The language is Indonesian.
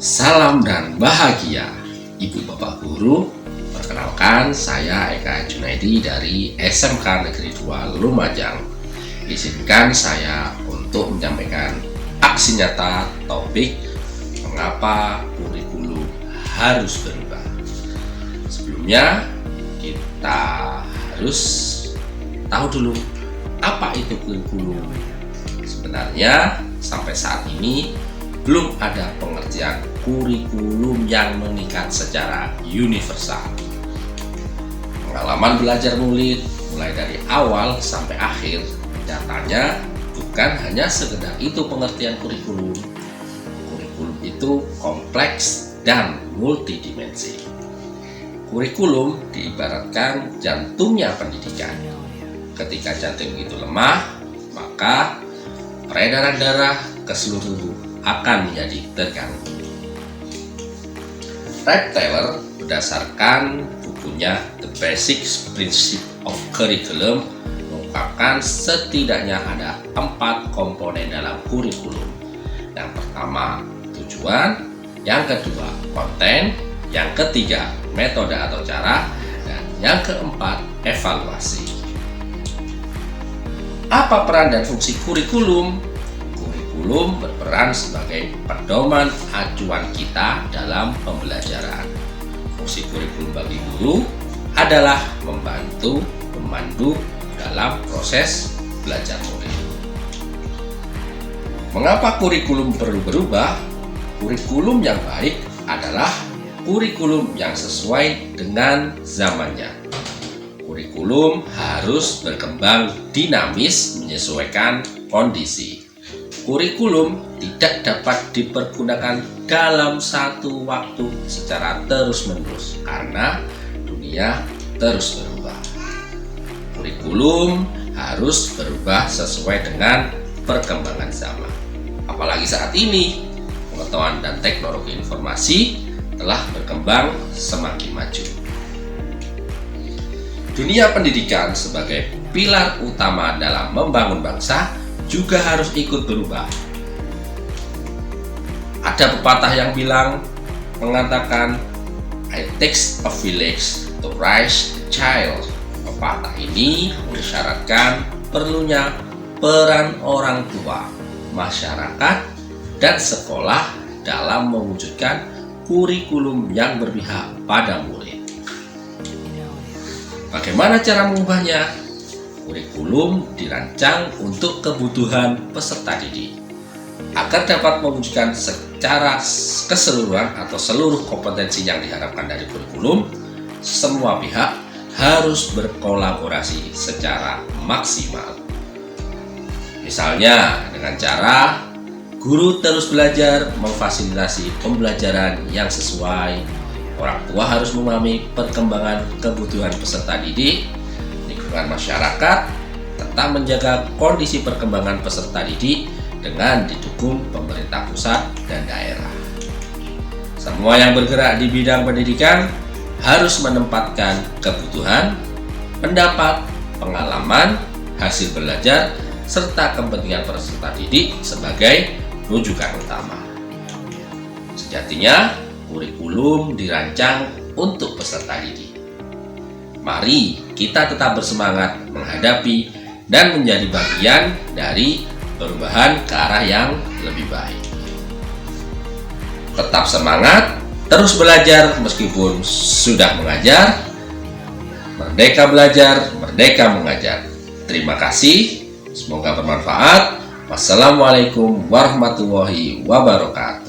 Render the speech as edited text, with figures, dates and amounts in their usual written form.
Salam dan bahagia, Ibu Bapak Guru. Perkenalkan, saya Eka Junaidi dari SMK Negeri 2 Lumajang. Izinkan saya untuk menyampaikan aksi nyata topik mengapa kurikulum harus berubah. Sebelumnya, kita harus tahu dulu apa itu kurikulum. Sebenarnya sampai saat ini belum ada pengertian kurikulum yang mengikat secara universal. Pengalaman belajar murid mulai dari awal sampai akhir nyatanya bukan hanya sekedar itu pengertian kurikulum. Kurikulum itu kompleks dan multidimensi. Kurikulum diibaratkan jantungnya pendidikan. Ketika jantung itu lemah, maka peredaran darah ke seluruh tubuh akan menjadi terganggu. Wright Taylor berdasarkan bukunya The Basic Principles of Curriculum mengungkapkan setidaknya ada 4 komponen dalam kurikulum. Yang pertama, tujuan, yang kedua, konten, yang ketiga, metode atau cara, dan yang keempat, evaluasi. Apa peran dan fungsi kurikulum? Kurikulum berperan sebagai pedoman acuan kita dalam pembelajaran. Fungsi kurikulum bagi guru adalah membantu, memandu dalam proses belajar murid. Mengapa kurikulum perlu berubah? Kurikulum yang baik adalah kurikulum yang sesuai dengan zamannya. Kurikulum harus berkembang dinamis menyesuaikan kondisi. Kurikulum tidak dapat dipergunakan dalam satu waktu secara terus-menerus karena dunia terus berubah. Kurikulum harus berubah sesuai dengan perkembangan zaman. Apalagi saat ini, pengetahuan dan teknologi informasi telah berkembang semakin maju. Dunia pendidikan sebagai pilar utama dalam membangun bangsa juga harus ikut berubah. Ada pepatah yang mengatakan it takes a village to raise a child. Pepatah ini mensyaratkan perlunya peran orang tua, masyarakat, dan sekolah dalam mewujudkan kurikulum yang berpihak pada murid. Bagaimana cara mengubahnya? Kurikulum dirancang untuk kebutuhan peserta didik. Agar dapat mewujudkan secara keseluruhan atau seluruh kompetensi yang diharapkan dari kurikulum, semua pihak harus berkolaborasi secara maksimal. Misalnya dengan cara guru terus belajar memfasilitasi pembelajaran yang sesuai, orang tua harus memahami perkembangan kebutuhan peserta didik, masyarakat tetap menjaga kondisi perkembangan peserta didik dengan didukung pemerintah pusat dan daerah. Semua yang bergerak di bidang pendidikan harus menempatkan kebutuhan, pendapat, pengalaman, hasil belajar, serta kepentingan peserta didik sebagai rujukan utama. Sejatinya, kurikulum dirancang untuk peserta didik. Mari kita tetap bersemangat menghadapi dan menjadi bagian dari perubahan ke arah yang lebih baik. Tetap semangat, terus belajar meskipun sudah mengajar. Merdeka belajar, merdeka mengajar. Terima kasih, semoga bermanfaat. Wassalamualaikum warahmatullahi wabarakatuh.